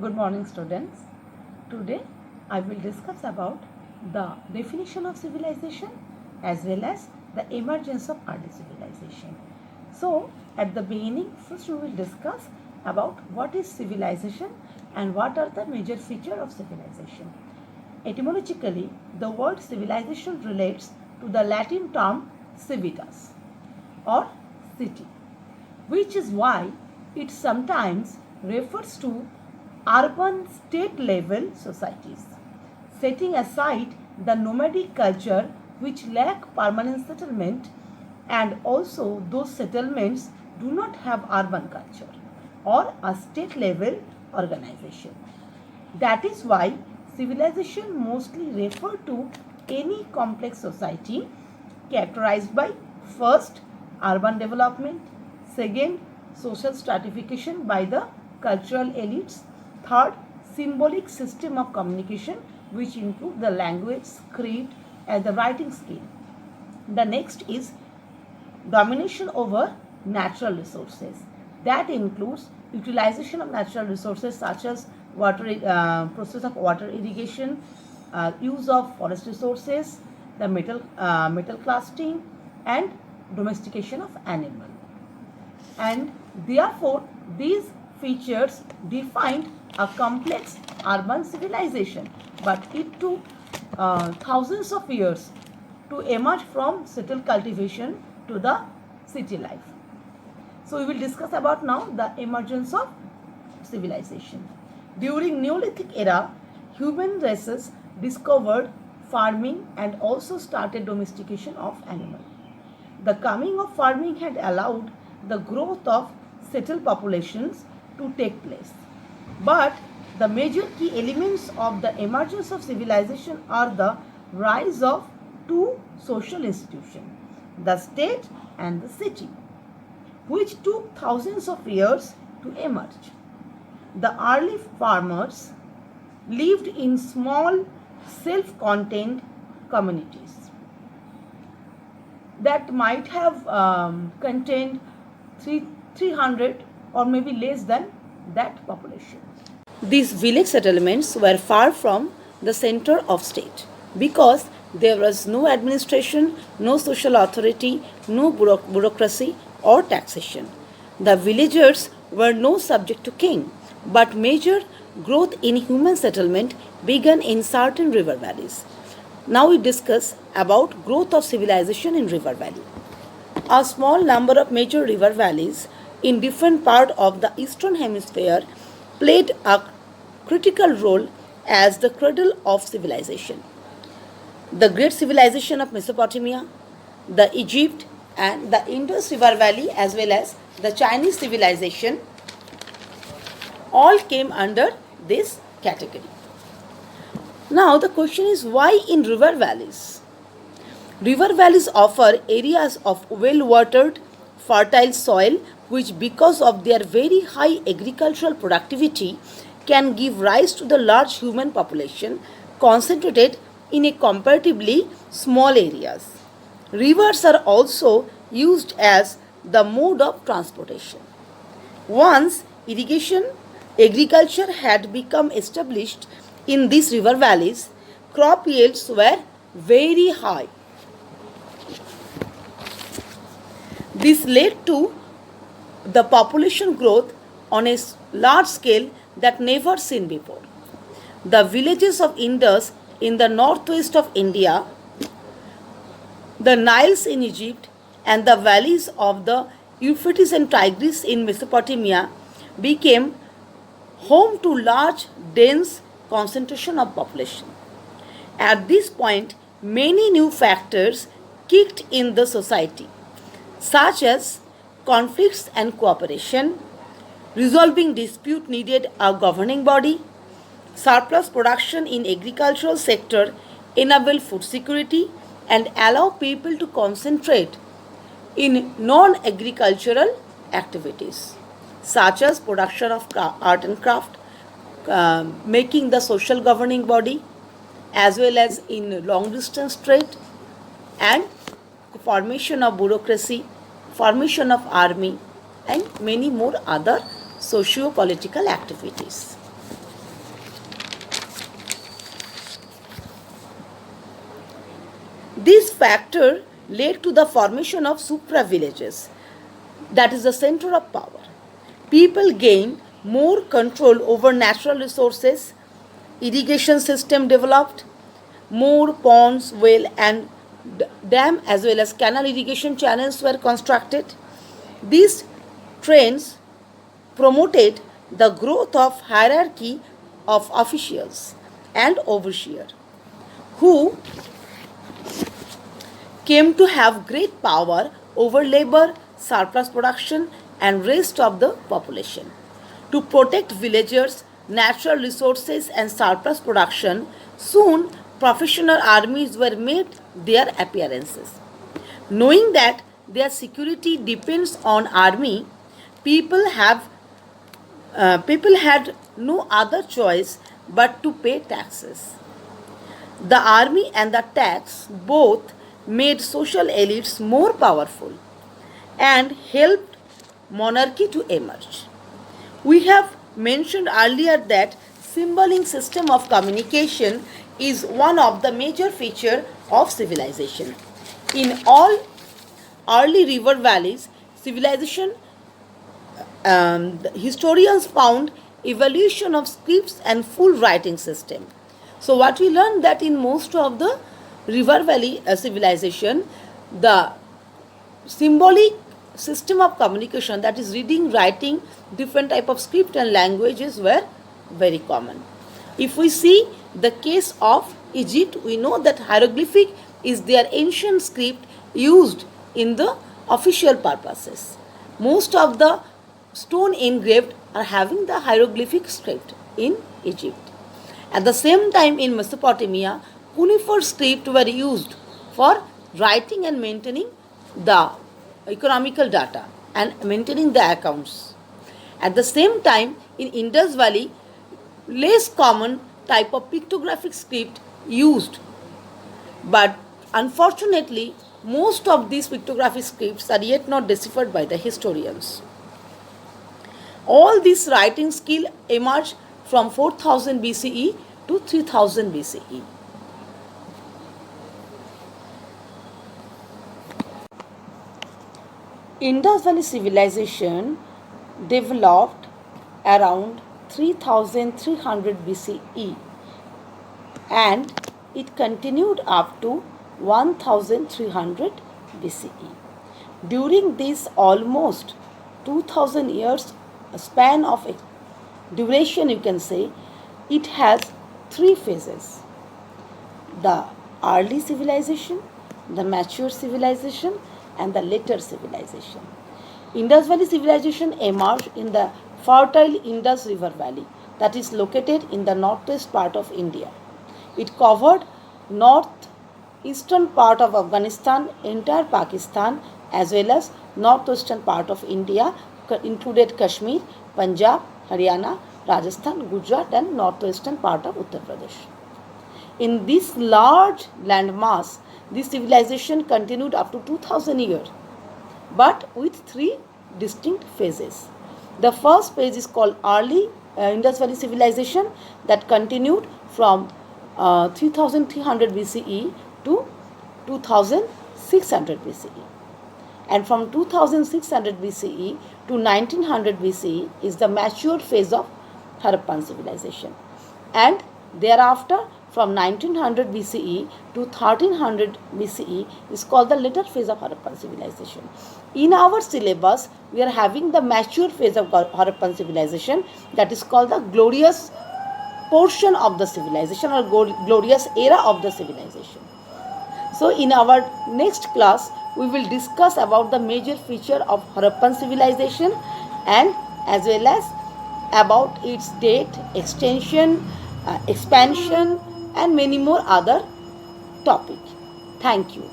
Good morning, students. Today I will discuss about the definition of civilization as well as the emergence of early civilization. So, at the beginning, first we will discuss about what is civilization and what are the major features of civilization. Etymologically, the word civilization relates to the Latin term civitas or city, which is why it sometimes refers to urban state level societies, setting aside the nomadic culture which lack permanent settlement, and also those settlements do not have urban culture or a state level organization. That is why civilization mostly refer to any complex society characterized by first urban development, second social stratification by the cultural elites, third symbolic system of communication which include the language, script and the writing skill. The next is domination over natural resources. That includes utilization of natural resources such as process of water irrigation, use of forest resources, the metal casting, and domestication of animal. And therefore, these features defined a complex urban civilization, but it took thousands of years to emerge from settled cultivation to the city life. So we will discuss about now the emergence of civilization. During Neolithic era, human races discovered farming and also started domestication of animals. The coming of farming had allowed the growth of settled populations to take place. But the major key elements of the emergence of civilization are the rise of two social institutions, the state and the city, which took thousands of years to emerge. The early farmers lived in small, self-contained communities that might have contained 300 or maybe less than that population. These village settlements were far from the center of state because there was no administration, no social authority, no bureaucracy or taxation. The villagers were no subject to king, but major growth in human settlement began in certain river valleys. Now we discuss about growth of civilization in river valley. A small number of major river valleys in different parts of the eastern hemisphere played a critical role as the cradle of civilization. The great civilization of Mesopotamia, the Egypt and the Indus river valley as well as the Chinese civilization all came under this category. Now the question is, why in river valleys? River valleys offer areas of well-watered, fertile soil which, because of their very high agricultural productivity, can give rise to the large human population concentrated in a comparatively small areas. Rivers are also used as the mode of transportation. Once agriculture had become established in these river valleys, crop yields were very high. This led to the population growth on a large scale that never seen before. The villages of Indus in the northwest of India, the Niles in Egypt, and the valleys of the Euphrates and Tigris in Mesopotamia became home to large, dense concentration of population. At this point, many new factors kicked in the society, such as conflicts and cooperation, resolving dispute needed a governing body, surplus production in agricultural sector enable food security and allow people to concentrate in non-agricultural activities such as production of art and craft, making the social governing body, as well as in long distance trade and formation of bureaucracy, formation of army and many more other socio-political activities. This factor led to the formation of supra villages, that is the center of power. People gained more control over natural resources, irrigation system developed, more ponds, well and dam as well as canal irrigation channels were constructed. These trends promoted the growth of hierarchy of officials and overseer who came to have great power over labor, surplus production, and rest of the population. To protect villagers, natural resources, and surplus production, soon professional armies were made their appearances. Knowing that their security depends on army, people had no other choice but to pay taxes. The army and the tax both made social elites more powerful and helped monarchy to emerge. We have mentioned earlier that symbolic system of communication is one of the major features of civilization. In all early river valleys, civilization historians found evolution of scripts and full writing system. So what we learned that in most of the river valley civilization, the symbolic system of communication, that is reading, writing, different type of script and languages were very common. If we see the case of Egypt, we know that hieroglyphic is their ancient script used in the official purposes. Most of the stone engraved are having the hieroglyphic script in Egypt. At the same time in Mesopotamia, cuneiform script were used for writing and maintaining the economical data and maintaining the accounts. At the same time in Indus Valley, less common type of pictographic script used, but unfortunately most of these pictographic scripts are yet not deciphered by the historians. All this writing skill emerged from 4000 BCE to 3000 BCE. Indus Valley civilization developed around 3300 BCE and it continued up to 1300 BCE. During this almost 2000 years span of duration, you can say, it has three phases: the early civilization, the mature civilization, and the later civilization. Indus Valley civilization emerged in the fertile Indus River Valley that is located in the northwest part of India. It covered northeastern part of Afghanistan, entire Pakistan, as well as northwestern part of India, included Kashmir, Punjab, Haryana, Rajasthan, Gujarat, and northwestern part of Uttar Pradesh. In this large landmass, this civilization continued up to 2000 years, but with three distinct phases. The first phase is called early Indus Valley civilization that continued from 3300 BCE to 2600 BCE. And from 2600 BCE to 1900 BCE is the mature phase of Harappan civilization. And thereafter from 1900 BCE to 1300 BCE is called the later phase of Harappan civilization. In our syllabus, we are having the mature phase of Harappan civilization, that is called the glorious portion of the civilization or glorious era of the civilization. So in our next class, we will discuss about the major feature of Harappan civilization and as well as about its date, extension, expansion and many more other topics. Thank you.